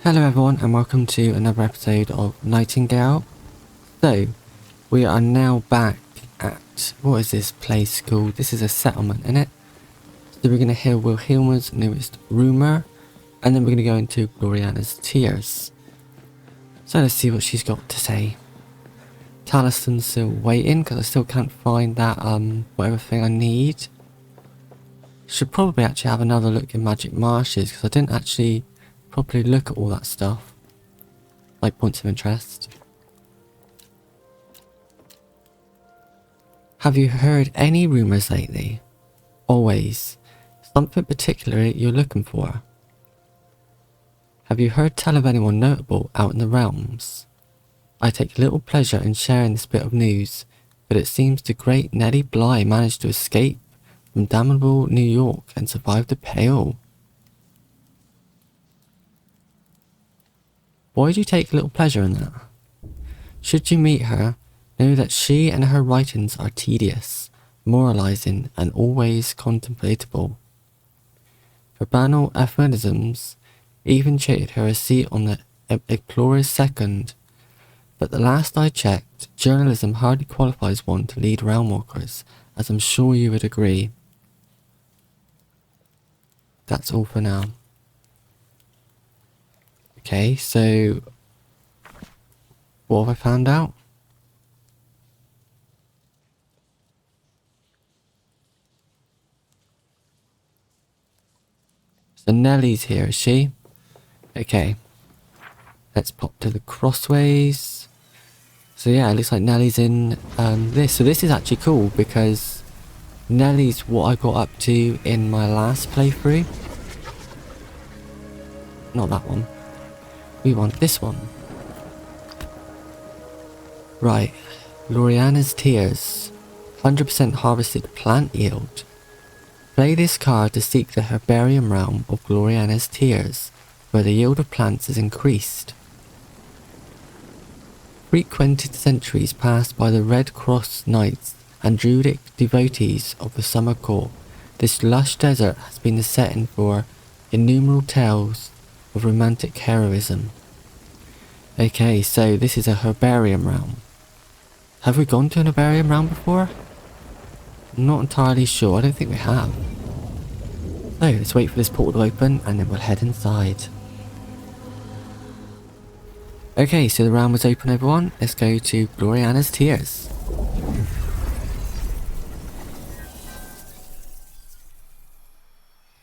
Hello everyone and welcome to another episode of Nightingale. So, we are now back at, what is this place called? This is a settlement, isn't it? So we're going to hear Wilhelma's newest rumour, and then we're going to go into Gloriana's tears. So let's see what she's got to say. Talison's still waiting because I still can't find that whatever thing I need. Should probably actually have another look in Magic Marshes because I didn't actually properly look at all that stuff, like points of interest. Have you heard any rumours lately? Always. Something particular you're looking for? Have you heard tell of anyone notable out in the realms? I take little pleasure in sharing this bit of news, but it seems the great Nellie Bly managed to escape from damnable New York and survive the Pale. Why do you take little pleasure in that? Should you meet her, know that she and her writings are tedious, moralizing, and always contemplatable. Her banal aphorisms even cheated her a seat on the Explorer's Second, but the last I checked, journalism hardly qualifies one to lead realm walkers, as I'm sure you would agree. That's all for now. Okay, so what have I found out? So Nellie's here, is she? Okay. Let's pop to the crossways. So yeah, it looks like Nellie's in this. So this is actually cool because Nellie's what I got up to in my last playthrough. Not that one. We want this one. Right. Gloriana's Tears. 100% harvested plant yield. Play this card to seek the herbarium realm of Gloriana's Tears, where the yield of plants is increased. Frequented centuries passed by the Red Cross Knights and Druidic devotees of the Summer Court, this lush desert has been the setting for innumerable tales of romantic heroism. Okay, so this is a herbarium realm. Have we gone to an herbarium realm before? I'm not entirely sure, I don't think we have. So let's wait for this portal to open and then we'll head inside. Okay, so the realm was open everyone, let's go to Gloriana's Tears.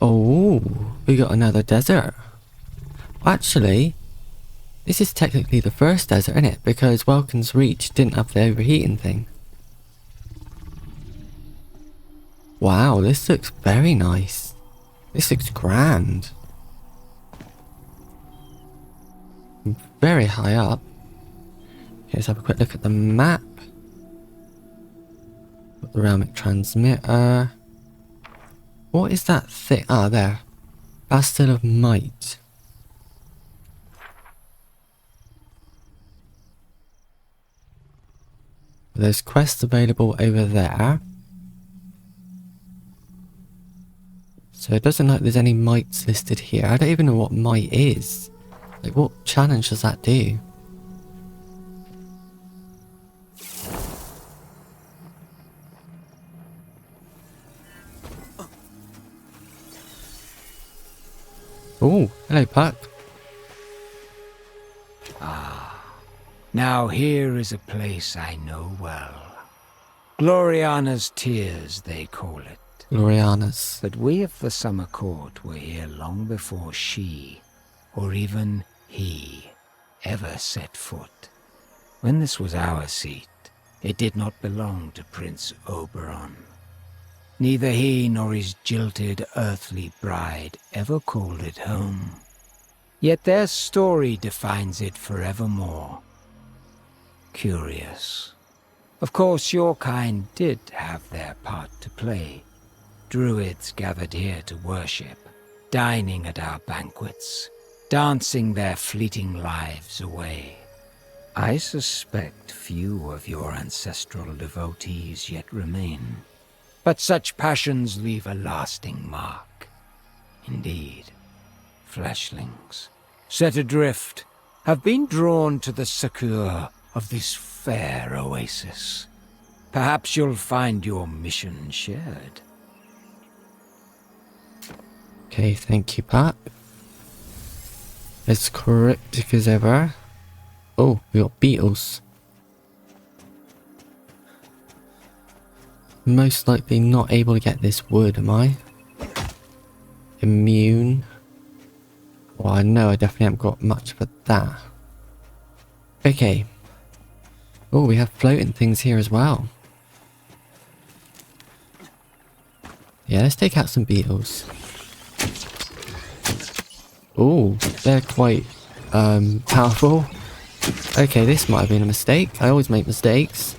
Oh, we got another desert. Actually, this is technically the first desert, isn't it? Because Welkin's Reach didn't have the overheating thing. Wow, this looks very nice. This looks grand. Very high up. Okay, let's have a quick look at the map. Got the realmic transmitter. What is that thing? Ah, there. Bastard of Might. There's quests available over there. So it doesn't look like there's any mights listed here. I don't even know what might is. Like, what challenge does that do? Oh, hello Puck. Now here is a place I know well. Gloriana's Tears, they call it. Gloriana's. But we of the Summer Court were here long before she, or even he, ever set foot. When this was our seat, it did not belong to Prince Oberon. Neither he nor his jilted earthly bride ever called it home. Yet their story defines it forevermore. Curious. Of course, your kind did have their part to play. Druids gathered here to worship, dining at our banquets, dancing their fleeting lives away. I suspect few of your ancestral devotees yet remain, but such passions leave a lasting mark. Indeed, fleshlings, set adrift, have been drawn to the succour of this fair oasis. Perhaps you'll find your mission shared. Okay, thank you, Pat. As cryptic as ever. Oh, we got beetles. Most likely not able to get this wood, am I? Immune. Well, I know I definitely haven't got much for that. Okay. Oh, we have floating things here as well. Yeah, let's take out some beetles. Oh, they're quite powerful. Okay, this might have been a mistake. I always make mistakes.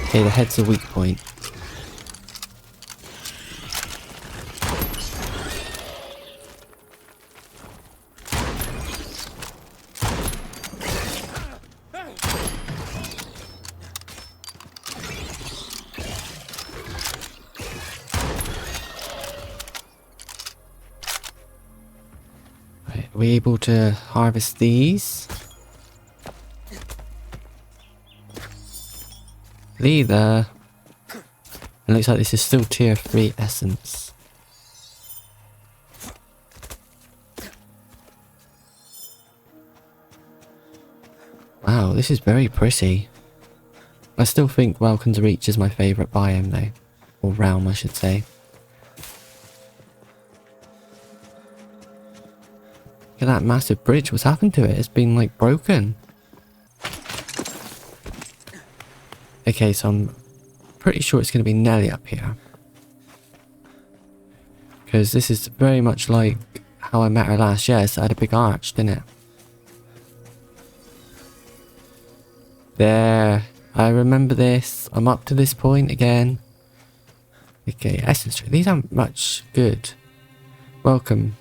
Okay, the head's a weak point. Right, are we able to harvest these? Leather. It looks like this is still tier 3 essence. Wow, this is very pretty. I still think Welcome to Reach is my favourite biome though. Or realm, I should say. Look at that massive bridge. What's happened to it? It's been like broken. Okay, so I'm pretty sure it's going to be Nellie up here. Because this is very much like how I met her last year. So I had a big arch, didn't it? There. I remember this. I'm up to this point again. Okay, essence tree. These aren't much good. Welcome.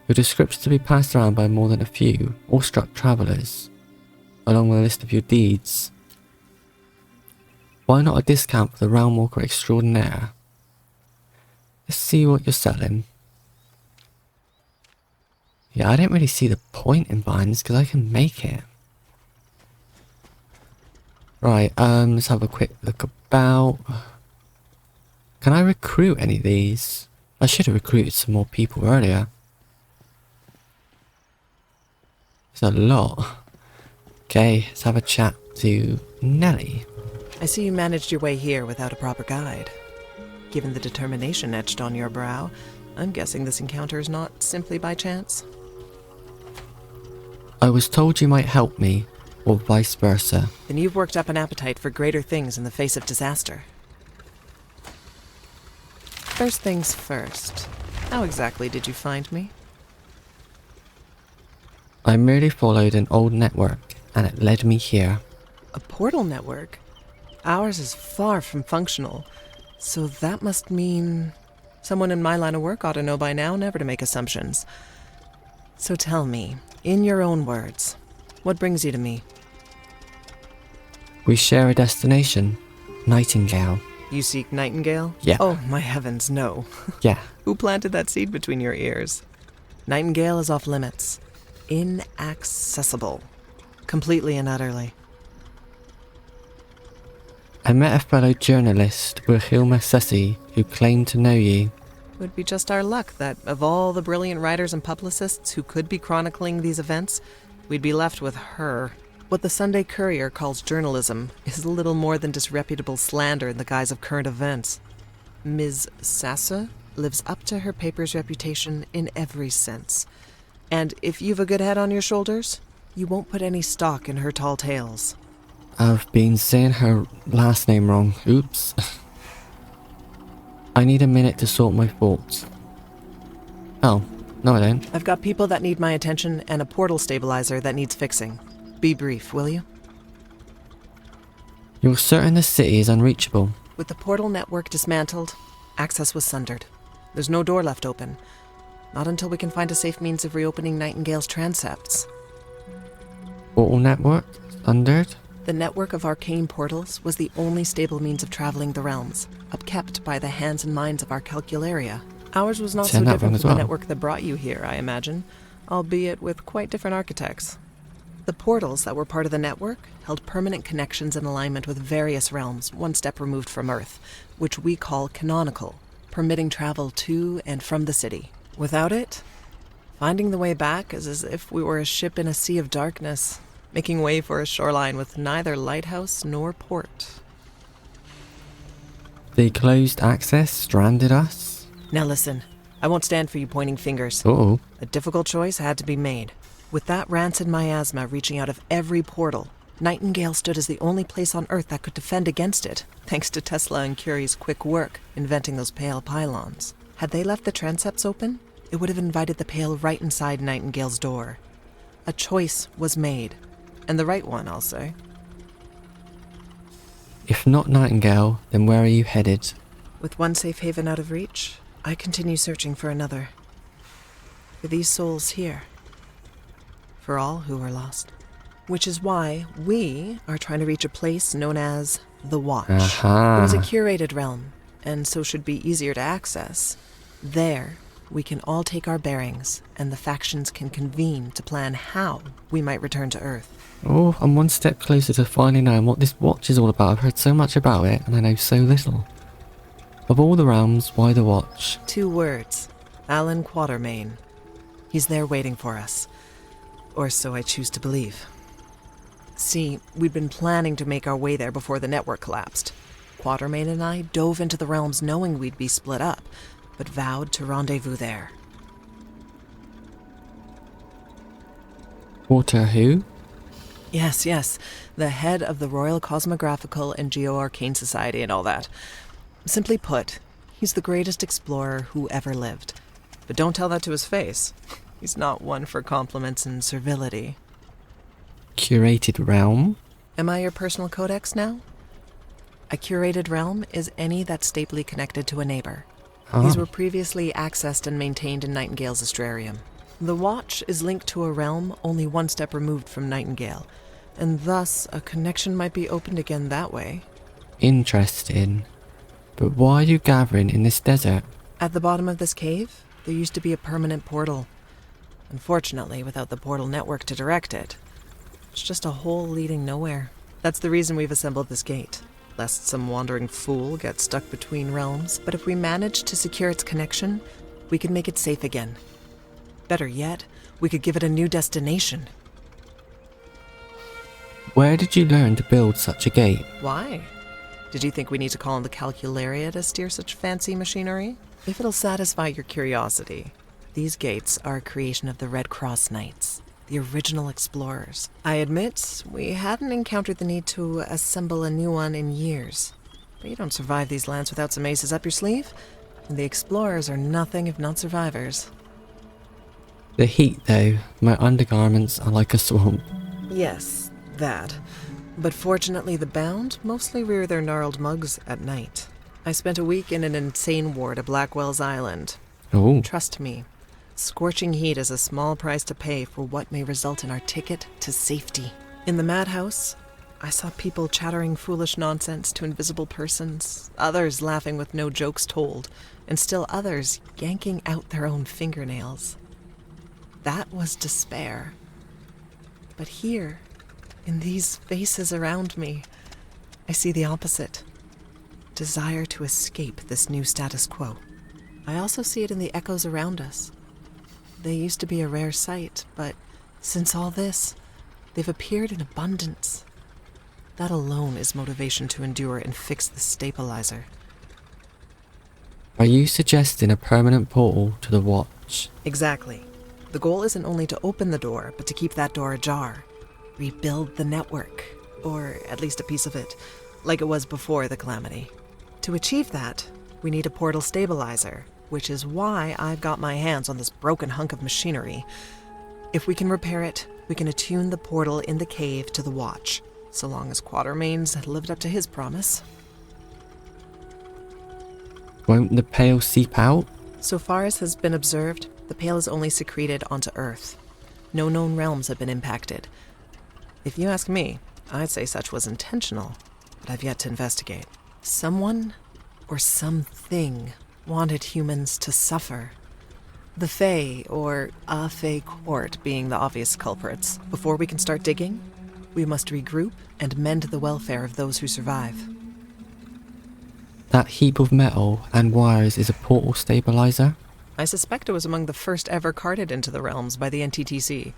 Your descriptions to be passed around by more than a few awestruck travellers, along with a list of your deeds. Why not a discount for the Realm Walker Extraordinaire? Let's see what you're selling. Yeah, I don't really see the point in buying this because I can make it. Right, let's have a quick look about. Can I recruit any of these? I should have recruited some more people earlier. There's a lot. Okay, let's have a chat to Nellie. I see you managed your way here without a proper guide. Given the determination etched on your brow, I'm guessing this encounter is not simply by chance. I was told you might help me, or vice versa. Then you've worked up an appetite for greater things in the face of disaster. First things first. How exactly did you find me? I merely followed an old network, and it led me here. A portal network? Ours is far from functional, so that must mean someone in my line of work ought to know by now never to make assumptions. So tell me, in your own words, what brings you to me? We share a destination, Nightingale. You seek Nightingale? Yeah. Oh, my heavens, no. Yeah. Who planted that seed between your ears? Nightingale is off limits. Inaccessible. Completely and utterly. I met a fellow journalist, Wilhelma Sessi, who claimed to know you. It would be just our luck that, of all the brilliant writers and publicists who could be chronicling these events, we'd be left with her. What the Sunday Courier calls journalism is little more than disreputable slander in the guise of current events. Ms. Sassa lives up to her paper's reputation in every sense. And if you've a good head on your shoulders, you won't put any stock in her tall tales. I've been saying her last name wrong. Oops. I need a minute to sort my thoughts. Oh, no I don't. I've got people that need my attention and a portal stabilizer that needs fixing. Be brief, will you? You're certain the city is unreachable? With the portal network dismantled, access was sundered. There's no door left open. Not until we can find a safe means of reopening Nightingale's transepts. Portal network? Sundered? The network of arcane portals was the only stable means of traveling the realms, upkept by the hands and minds of our Calcularia, Ours was not so Turn that different wrong as from the well. network that brought you here, I imagine, albeit with quite different architects. The portals that were part of the network held permanent connections in alignment with various realms one step removed from Earth, which we call canonical, permitting travel to and from the city. Without it, finding the way back is as if we were a ship in a sea of darkness, making way for a shoreline with neither lighthouse nor port. The closed access stranded us? Now listen, I won't stand for you pointing fingers. Uh-oh. A difficult choice had to be made. With that rancid miasma reaching out of every portal, Nightingale stood as the only place on Earth that could defend against it, thanks to Tesla and Curie's quick work inventing those pale pylons. Had they left the transepts open, it would have invited the pale right inside Nightingale's door. A choice was made, and the right one, I'll say. If not Nightingale, then where are you headed? With one safe haven out of reach, I continue searching for another. For these souls here. For all who are lost. Which is why we are trying to reach a place known as the Watch. Aha. It is a curated realm, and so should be easier to access. There, we can all take our bearings, and the factions can convene to plan how we might return to Earth. Oh, I'm one step closer to finally knowing what this watch is all about. I've heard so much about it, and I know so little. Of all the realms, why the watch? 2 words. Alan Quatermain. He's there waiting for us. Or so I choose to believe. See, we'd been planning to make our way there before the network collapsed. Quatermain and I dove into the realms knowing we'd be split up, but vowed to rendezvous there. Water who? Yes, the head of the Royal Cosmographical and Geo-Arcane Society and all that. Simply put, he's the greatest explorer who ever lived. But don't tell that to his face. He's not one for compliments and servility. Curated realm? Am I your personal codex now? A curated realm is any that's stably connected to a neighbor. These were previously accessed and maintained in Nightingale's astrarium. The Watch is linked to a realm only one step removed from Nightingale, and thus a connection might be opened again that way. Interesting. But why are you gathering in this desert? At the bottom of this cave, there used to be a permanent portal. Unfortunately, without the portal network to direct it, it's just a hole leading nowhere. That's the reason we've assembled this gate, lest some wandering fool get stuck between realms. But if we manage to secure its connection, we can make it safe again. Better yet, we could give it a new destination. Where did you learn to build such a gate? Why? Did you think we need to call in the Calcularia to steer such fancy machinery? If it'll satisfy your curiosity, these gates are a creation of the Red Cross Knights, the original explorers. I admit, we hadn't encountered the need to assemble a new one in years. But you don't survive these lands without some aces up your sleeve, and the explorers are nothing if not survivors. The heat, though. My undergarments are like a swamp. Yes, that. But fortunately, the Bound mostly rear their gnarled mugs at night. I spent a week in an insane ward at Blackwell's Island. Oh. Trust me, scorching heat is a small price to pay for what may result in our ticket to safety. In the madhouse, I saw people chattering foolish nonsense to invisible persons, others laughing with no jokes told, and still others yanking out their own fingernails. That was despair. But here, in these faces around me, I see the opposite. Desire to escape this new status quo. I also see it in the echoes around us. They used to be a rare sight, but since all this, they've appeared in abundance. That alone is motivation to endure and fix the stabilizer. Are you suggesting a permanent portal to the Watch? Exactly. The goal isn't only to open the door, but to keep that door ajar. Rebuild the network, or at least a piece of it, like it was before the calamity. To achieve that, we need a portal stabilizer, which is why I've got my hands on this broken hunk of machinery. If we can repair it, we can attune the portal in the cave to the Watch, so long as Quatermain's lived up to his promise. Won't the pale seep out? So far as has been observed, the pale is only secreted onto Earth. No known realms have been impacted. If you ask me, I'd say such was intentional, but I've yet to investigate. Someone or something wanted humans to suffer. The Fae, or a Fae court, being the obvious culprits. Before we can start digging, we must regroup and mend the welfare of those who survive. That heap of metal and wires is a portal stabilizer? I suspect it was among the first ever carted into the realms by the NTTC.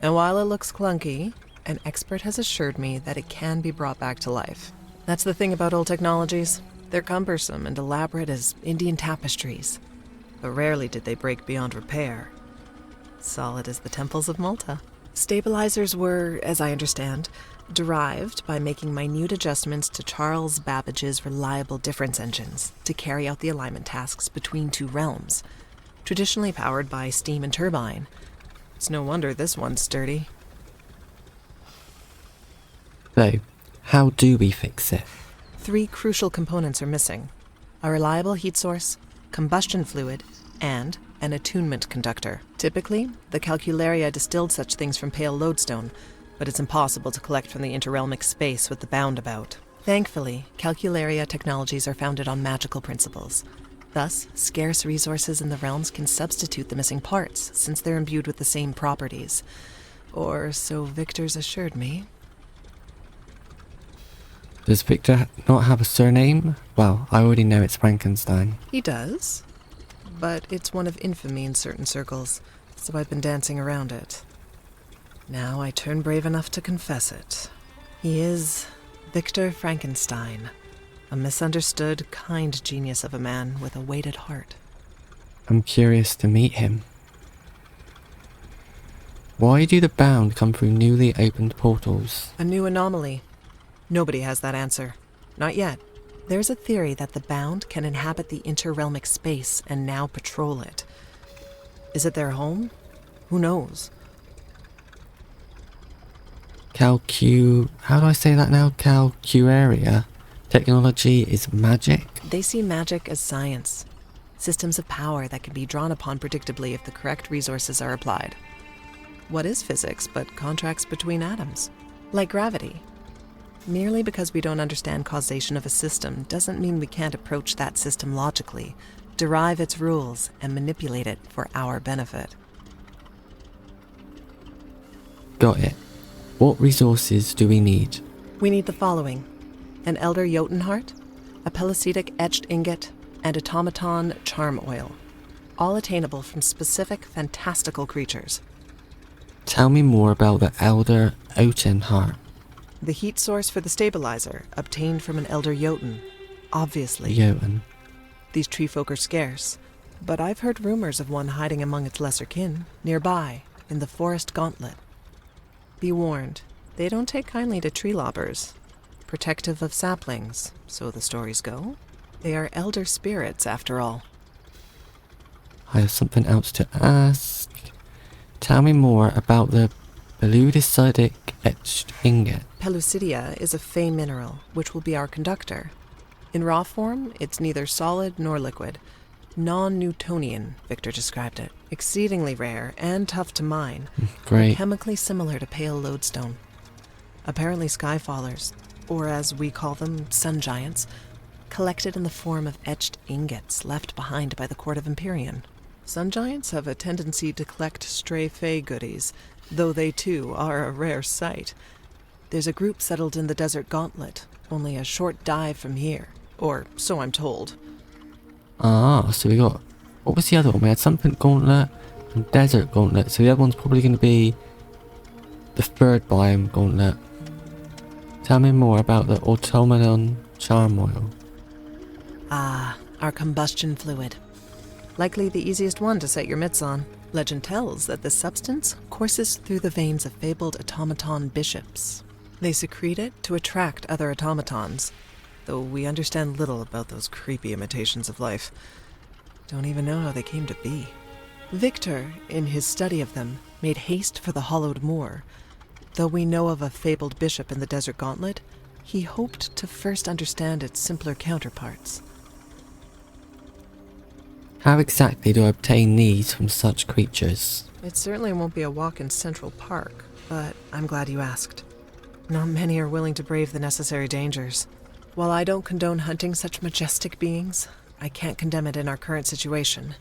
And while it looks clunky, an expert has assured me that it can be brought back to life. That's the thing about old technologies. They're cumbersome and elaborate as Indian tapestries. But rarely did they break beyond repair. Solid as the temples of Malta. Stabilizers were, as I understand, derived by making minute adjustments to Charles Babbage's reliable difference engines to carry out the alignment tasks between two realms, traditionally powered by steam and turbine. It's no wonder this one's sturdy. So, how do we fix it? 3 crucial components are missing: a reliable heat source, combustion fluid, and an attunement conductor. Typically, the Calcularia distilled such things from pale lodestone, but it's impossible to collect from the interrealmic space with the boundabout. Thankfully, Calcularia technologies are founded on magical principles. Thus, scarce resources in the realms can substitute the missing parts, since they're imbued with the same properties. Or so Victor's assured me. Does Victor not have a surname? Well, I already know it's Frankenstein. He does, but it's one of infamy in certain circles, so I've been dancing around it. Now I turn brave enough to confess it. He is Victor Frankenstein, a misunderstood, kind genius of a man with a weighted heart. I'm curious to meet him. Why do the bound come through newly opened portals? A new anomaly. Nobody has that answer. Not yet. There's a theory that the bound can inhabit the interrealmic space and now patrol it. Is it their home? Who knows? How do I say that now? Calcularia technology is magic? They see magic as science. Systems of power that can be drawn upon predictably if the correct resources are applied. What is physics but contracts between atoms? Like gravity. Merely because we don't understand causation of a system doesn't mean we can't approach that system logically, derive its rules, and manipulate it for our benefit. Got it. What resources do we need? We need the following: an Elder Jotun heart, a Pelecetic etched ingot, and automaton charm oil. All attainable from specific fantastical creatures. Tell me more about the Elder Jotun heart. The heat source for the stabilizer, obtained from an Elder Jotun. Obviously. Jotun. These tree folk are scarce, but I've heard rumors of one hiding among its lesser kin, nearby, in the forest gauntlet. Be warned, they don't take kindly to tree lobbers. Protective of saplings, so the stories go. They are elder spirits, after all. I have something else to ask. Tell me more about the Pelecetic etched ingot. Pellucidia is a fey mineral, which will be our conductor. In raw form, it's neither solid nor liquid. Non-Newtonian, Victor described it. Exceedingly rare and tough to mine. Great. But chemically similar to pale lodestone. Apparently skyfallers, or as we call them, sun giants, collected in the form of etched ingots left behind by the court of Empyrean. Sun giants have a tendency to collect stray fey goodies, though they too are a rare sight. There's a group settled in the desert gauntlet, only a short dive from here, or so I'm told. Ah, so we got... What was the other one? We had something gauntlet and desert gauntlet, so the other one's probably going to be the third biome gauntlet. Tell me more about the automaton charm oil. Ah, our combustion fluid. Likely the easiest one to set your mitts on. Legend tells that this substance courses through the veins of fabled automaton bishops. They secrete it to attract other automatons, though we understand little about those creepy imitations of life. Don't even know how they came to be. Victor, in his study of them, made haste for the hollowed moor. Though we know of a fabled bishop in the desert gauntlet, he hoped to first understand its simpler counterparts. How exactly do I obtain these from such creatures? It certainly won't be a walk in Central Park, but I'm glad you asked. Not many are willing to brave the necessary dangers. While I don't condone hunting such majestic beings, I can't condemn it in our current situation.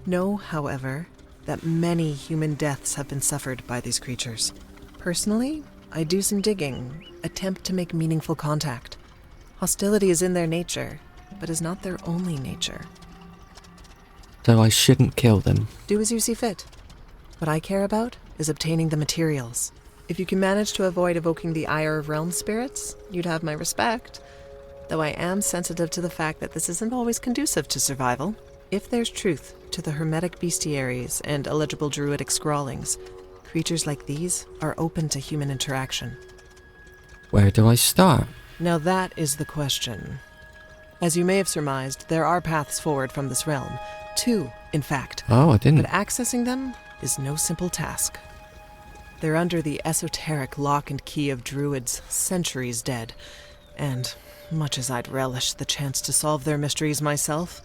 Know, however, that many human deaths have been suffered by these creatures. Personally, I do some digging, attempt to make meaningful contact. Hostility is in their nature, but is not their only nature. So I shouldn't kill them. Do as you see fit. What I care about is obtaining the materials. If you can manage to avoid evoking the ire of realm spirits, you'd have my respect. Though I am sensitive to the fact that this isn't always conducive to survival. If there's truth to the hermetic bestiaries and illegible druidic scrawlings, creatures like these are open to human interaction. Where do I start? Now that is the question. As you may have surmised, there are paths forward from this realm. 2, in fact. Oh, I didn't. But accessing them is no simple task. They're under the esoteric lock and key of druids centuries dead, and much as I'd relish the chance to solve their mysteries myself,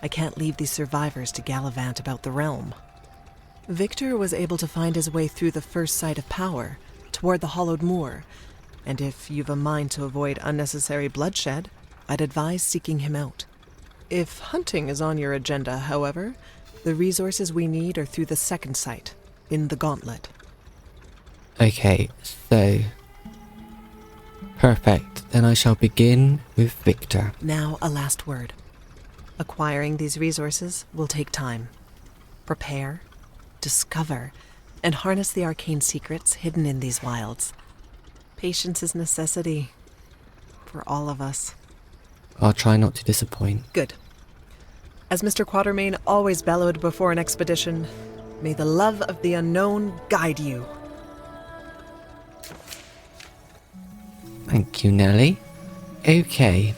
I can't leave these survivors to gallivant about the realm. Victor was able to find his way through the first site of power, toward the hollowed moor, and if you've a mind to avoid unnecessary bloodshed, I'd advise seeking him out. If hunting is on your agenda, however, the resources we need are through the second site, in the Gauntlet. Okay, so... Perfect. Then I shall begin with Victor. Now, a last word. Acquiring these resources will take time. Prepare, discover, and harness the arcane secrets hidden in these wilds. Patience is necessity for all of us. I'll try not to disappoint. Good. As Mr. Quatermain always bellowed before an expedition, may the love of the unknown guide you. Thank you, Nellie. Okay.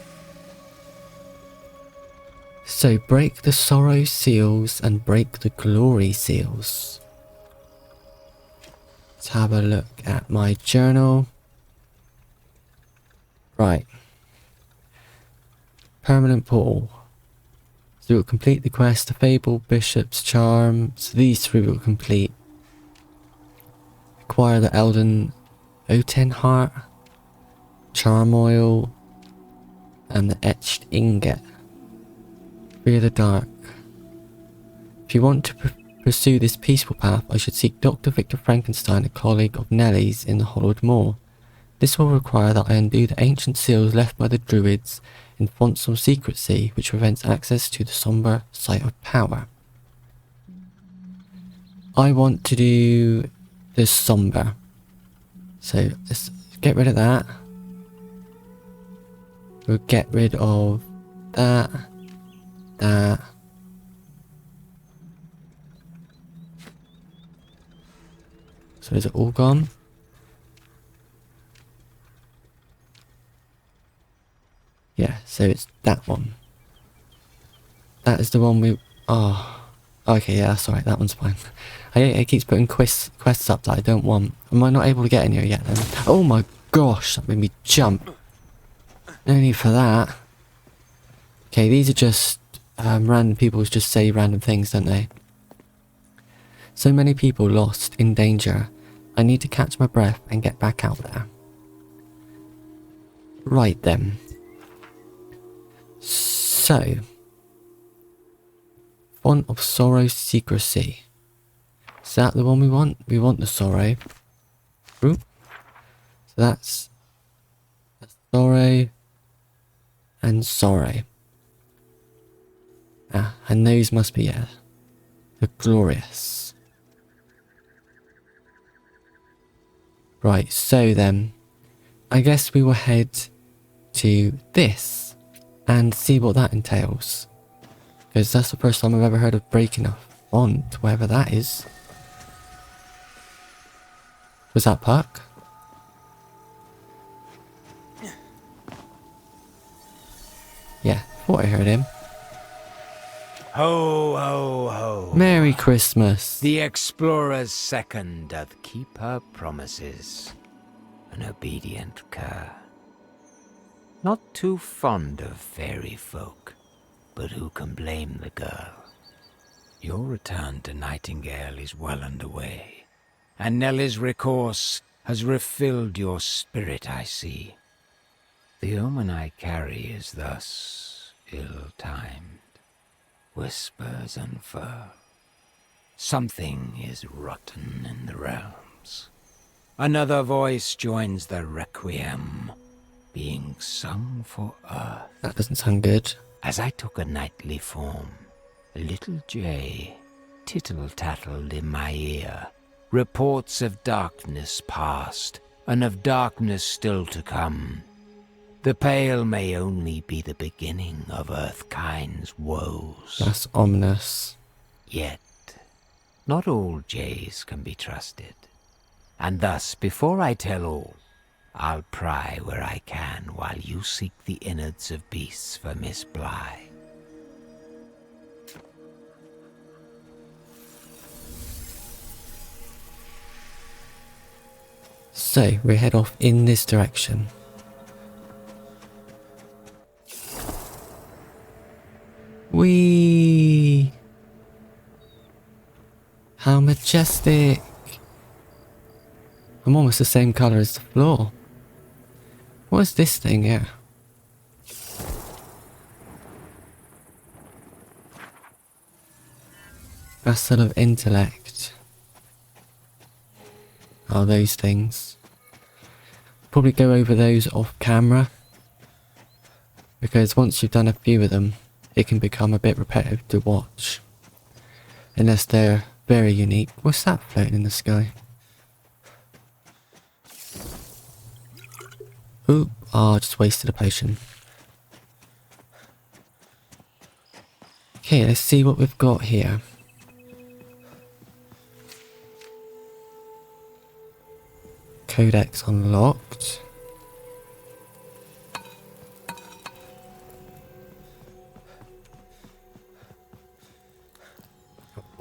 So break the sorrow seals and break the glory seals. Let's have a look at my journal. Right. Permanent portal. So we'll complete the quest, the Fable, Bishop's Charm. So these 3 will complete. Acquire the Elden Oten Heart, Charm Oil, and the Etched Ingot. Fear the Dark. If you want to pursue this peaceful path, I should seek Dr. Victor Frankenstein, a colleague of Nellie's in the Hollowed Moor. This will require that I undo the ancient seals left by the druids in fonts of secrecy, which prevents access to the somber site of power. I want to do the somber. So let's get rid of that. We'll get rid of that. That. So is it all gone? Yeah, so it's that one. That is the one we... Oh. Okay, yeah, that's alright, that one's fine. It keeps putting quests up that I don't want. Am I not able to get in here yet then? Oh my gosh, that made me jump. No need for that. Okay, these are just... random people just say random things, don't they? So many people lost, in danger. I need to catch my breath and get back out there. Right then. So, Font of Sorrow Secrecy. Is that the one we want? We want the sorrow. Ooh. So that's sorrow and sorrow. Ah, and those must be, yeah, the glorious. Right, so then, I guess we will head to this. And see what that entails. Because that's the first time I've ever heard of breaking a font, whatever that is. Was that Puck? Yeah, thought I heard him. Ho, ho, ho. Merry Christmas. The explorer's second doth keep her promises. An obedient cur. Not too fond of fairy folk, but who can blame the girl? Your return to Nightingale is well underway, and Nellie's recourse has refilled your spirit, I see. The omen I carry is thus ill-timed. Whispers unfurl. Something is rotten in the realms. Another voice joins the requiem, being sung for earth. That doesn't sound good. As I took a nightly form, a little jay tittle-tattled in my ear. Reports of darkness past, and of darkness still to come. The pale may only be the beginning of Earthkind's woes. That's ominous. Yet, not all jays can be trusted. And thus, before I tell all, I'll pry where I can while you seek the innards of beasts for Miss Bly. So, we head off in this direction. Whee! How majestic! I'm almost the same colour as the floor. What is this thing here? Vessel of intellect. Oh, those things. Probably go over those off camera. Because once you've done a few of them, it can become a bit repetitive to watch. Unless they're very unique. What's that floating in the sky? Ooh, I just wasted a potion. Okay, let's see what we've got here. Codex unlocked.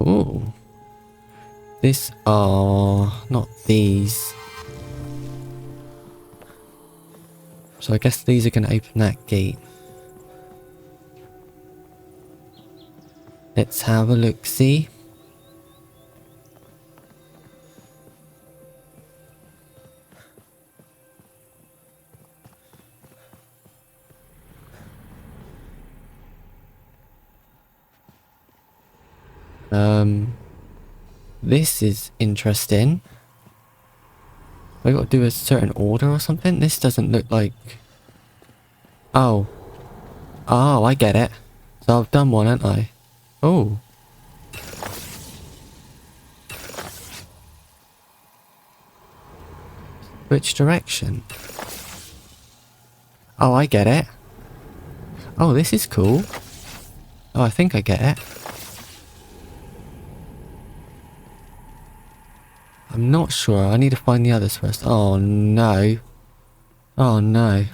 Ooh. This are not these. So I guess these are going to open that gate. Let's have a look, see. This is interesting. I got to do a certain order or something? This doesn't look like... Oh. Oh, I get it. So I've done one, haven't I? Oh. Which direction? Oh, I get it. Oh, this is cool. Oh, I think I get it. I'm not sure. I need to find the others first. Oh, no. Oh, no.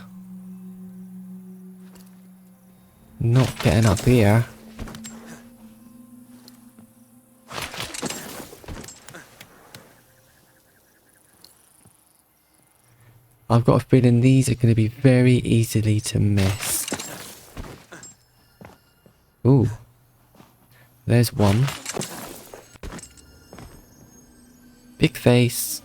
Not getting up here. I've got a feeling these are going to be very easily to miss. Ooh. There's one. Big face.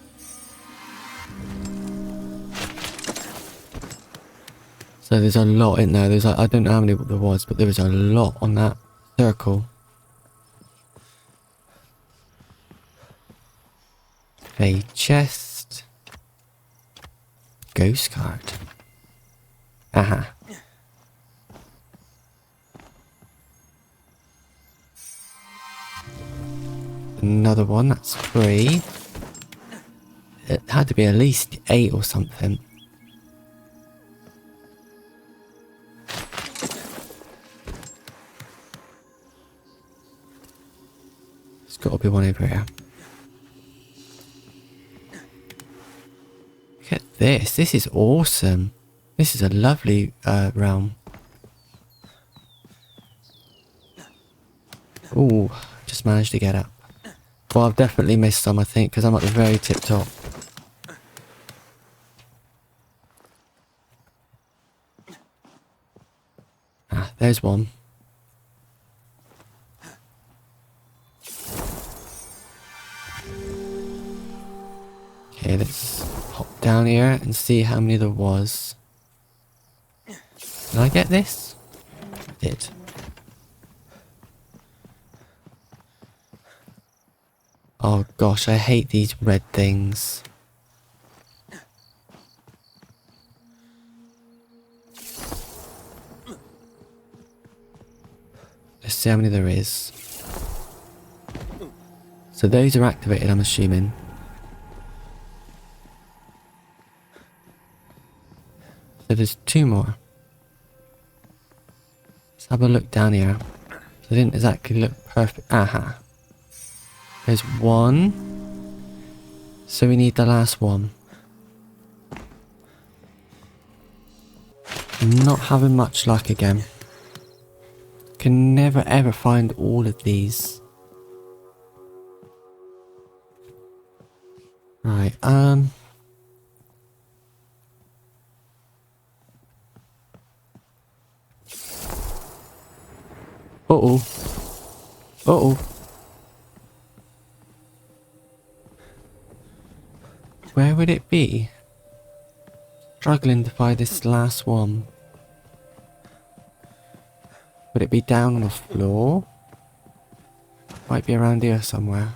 So there's a lot in there. There's I don't know how many there was, but there was a lot on that circle. A chest. Ghost card. Aha. Another one, that's 3. It had to be at least 8 or something. There's got to be one over here. Look at this. This is awesome. This is a lovely realm. Ooh, just managed to get up. Well, I've definitely missed some, I think, because I'm at the very tip top. Ah, there's one. Okay, let's hop down here and see how many there was. Did I get this? did. Oh gosh, I hate these red things. Let's see how many there is. So those are activated, I'm assuming. So there's 2 more. Let's have a look down here. So they didn't exactly look perfect. Aha. There's 1. So we need the last one. I'm not having much luck again. Can never ever find all of these. Right, Uh-oh. Uh-oh. Where would it be? Struggling to find this last one. Would it be down on the floor? Might be around here somewhere.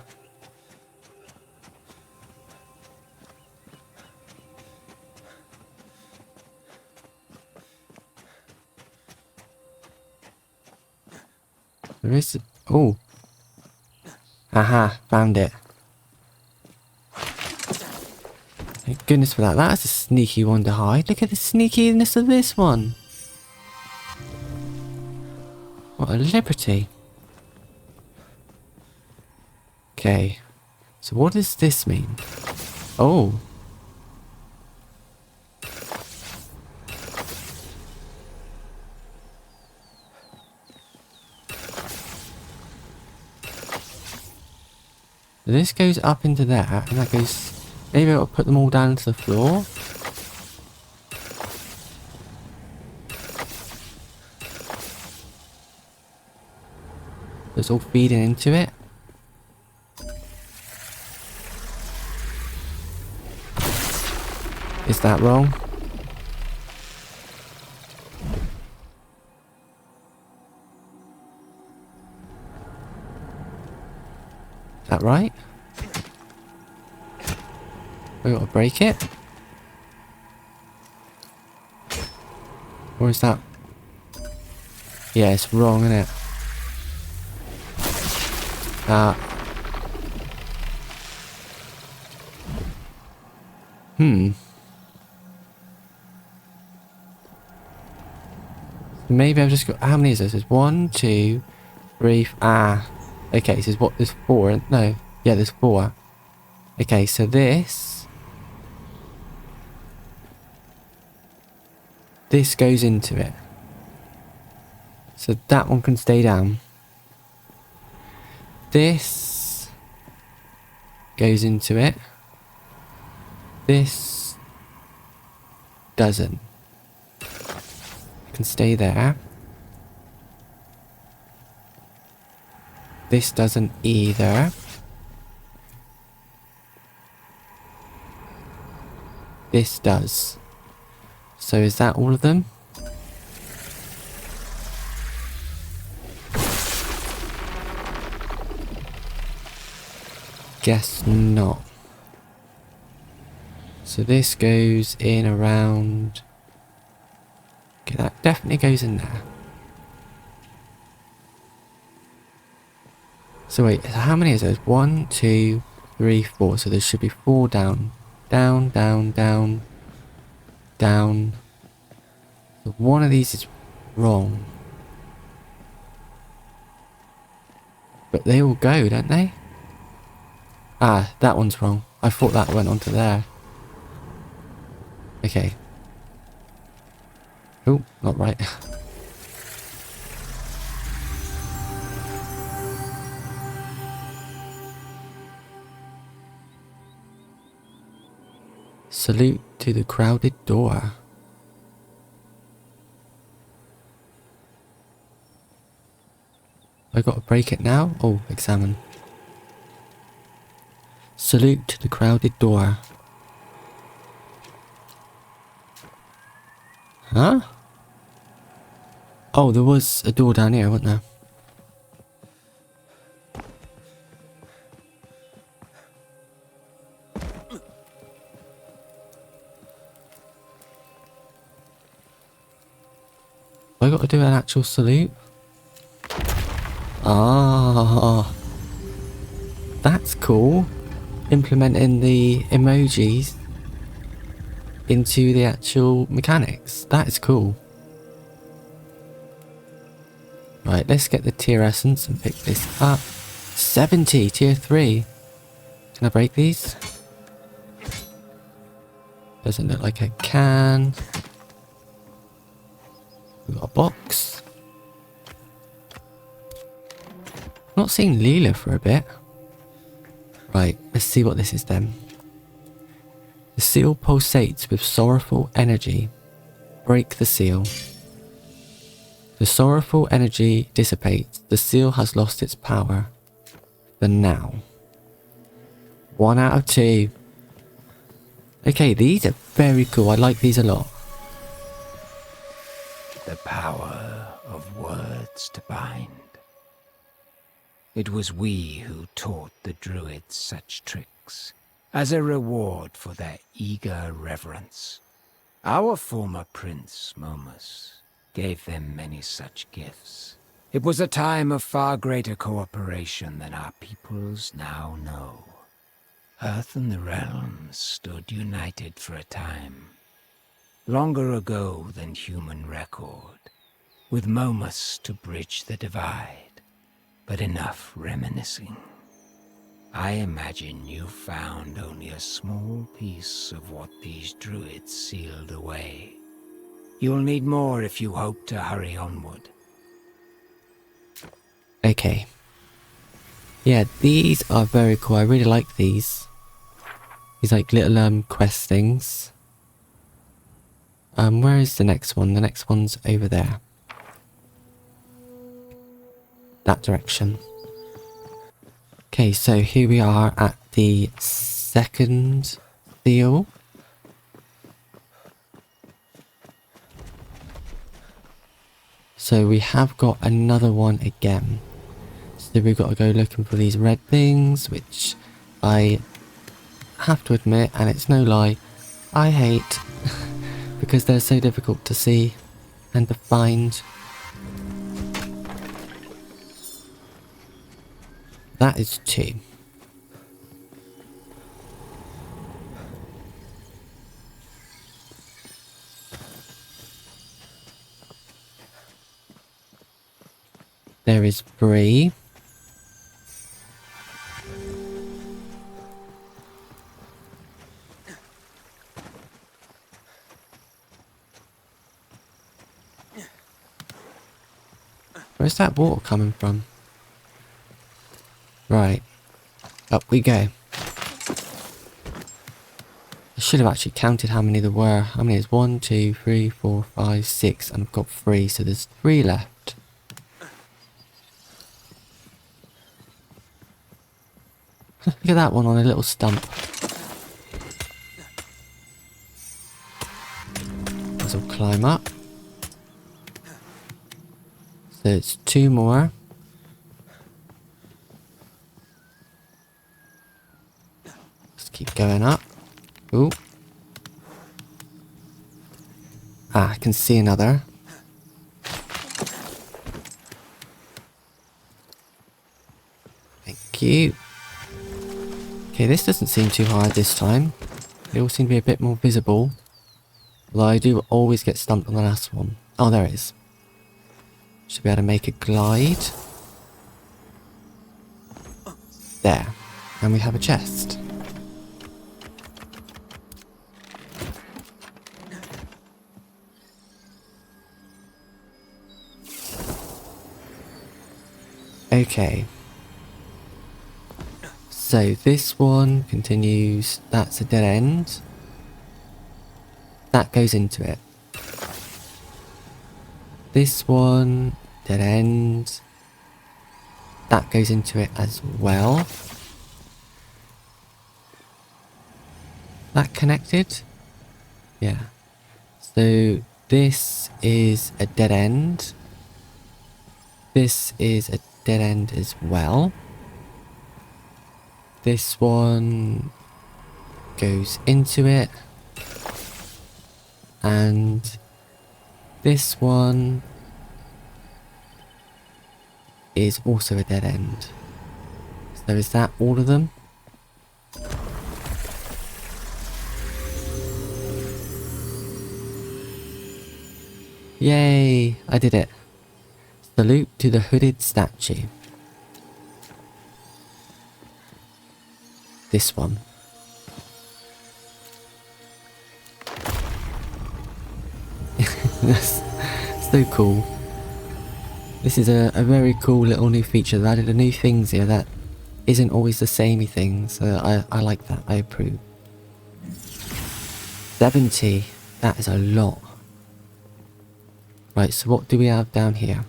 There is... Oh. Aha, found it. Thank goodness for that. That's a sneaky one to hide. Look at the sneakiness of this one. What a liberty. Okay. So what does this mean? Oh. This goes up into there, and that goes... Maybe I'll put them all down to the floor. It's all feeding into it. Is that wrong? Is that right? We gotta break it? Or is that... Yeah, it's wrong, isn't it? Maybe I've just got... How many is this? There's 1, 2, 3... Okay, so there's 4. No. Yeah, there's 4. Okay, so this... This goes into it. So that one can stay down. This... goes into it. This... doesn't. Can stay there. This doesn't either. This does. So is that all of them? Guess not. So this goes in around... Okay, that definitely goes in there. So wait, how many is there? 1, 2, 3, 4. So there should be 4 down. Down, down, down, down. So one of these is wrong. But they all go, don't they? Ah, that one's wrong. I thought that went onto there. Okay. Oh, not right. Salute to the crowded door. I gotta break it now? Oh, examine. Salute to the crowded door. Huh? Oh, there was a door down here, wasn't there? Have I got to do an actual salute? Ah, that's cool. Implementing the emojis into the actual mechanics. That is cool. Right, let's get the tier essence and pick this up. 70, tier 3. Can I break these? Doesn't look like I can. We've got a box. Not seen Leela for a bit. Right, let's see what this is then. The seal pulsates with sorrowful energy. Break the seal. The sorrowful energy dissipates. The seal has lost its power. For now. 1 out of 2. Okay, these are very cool. I like these a lot. The power of words to bind. It was we who taught the druids such tricks, as a reward for their eager reverence. Our former prince, Momus, gave them many such gifts. It was a time of far greater cooperation than our peoples now know. Earth and the realms stood united for a time, longer ago than human record, with Momus to bridge the divide. But enough reminiscing. I imagine you found only a small piece of what these druids sealed away. You'll need more if you hope to hurry onward. Okay. Yeah, these are very cool. I really like these. These like little quest things. Where is the next one? The next one's over there. That direction. Okay, so here we are at the second seal. So we have got another one again. So we've got to go looking for these red things, which I have to admit, and it's no lie, I hate because they're so difficult to see and to find. That is 2. There is 3. Where's that water coming from? Right. Up we go. I should have actually counted how many there were. How many is 1, 2, 3, 4, 5, 6, and I've got 3, so there's 3 left. Look at that one on a little stump. As I'll climb up. So it's 2 more. Keep going up. Ooh. Ah, I can see another. Thank you. Okay, this doesn't seem too hard this time. They all seem to be a bit more visible. Although I do always get stumped on the last one. Oh, there it is. Should be able to make a glide. There. And we have a chest. Okay. So this one continues. That's a dead end. That goes into it. This one, dead end. That goes into it as well. That connected? Yeah. So this is a dead end. This is a dead end as well. This one goes into it. And this one is also a dead end. So is that all of them? Yay! I did it. Salute to the hooded statue. This one. That's so cool. This is a very cool little new feature. They've added a new things here that isn't always the samey things. I like that. I approve. 70. That is a lot. Right, so what do we have down here?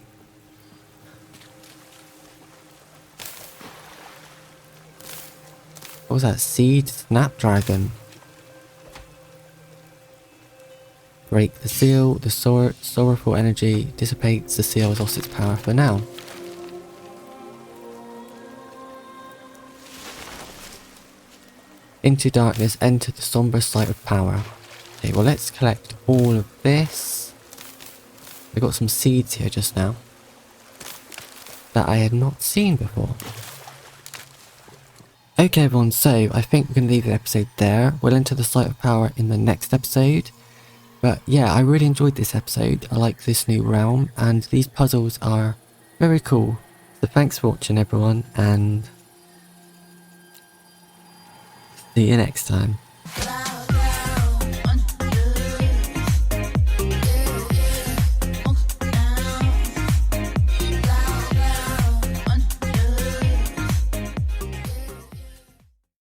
What was that? Seed Snapdragon. Break the seal. The sorrowful energy dissipates. The seal has lost its power for now. Into darkness, enter the somber sight of power. Okay, well let's collect all of this. I got some seeds here just now that I had not seen before. Okay everyone, so I think we're going to leave the episode there. We'll enter the sight of power in the next episode. But yeah, I really enjoyed this episode. I like this new realm and these puzzles are very cool. So thanks for watching everyone and see you next time.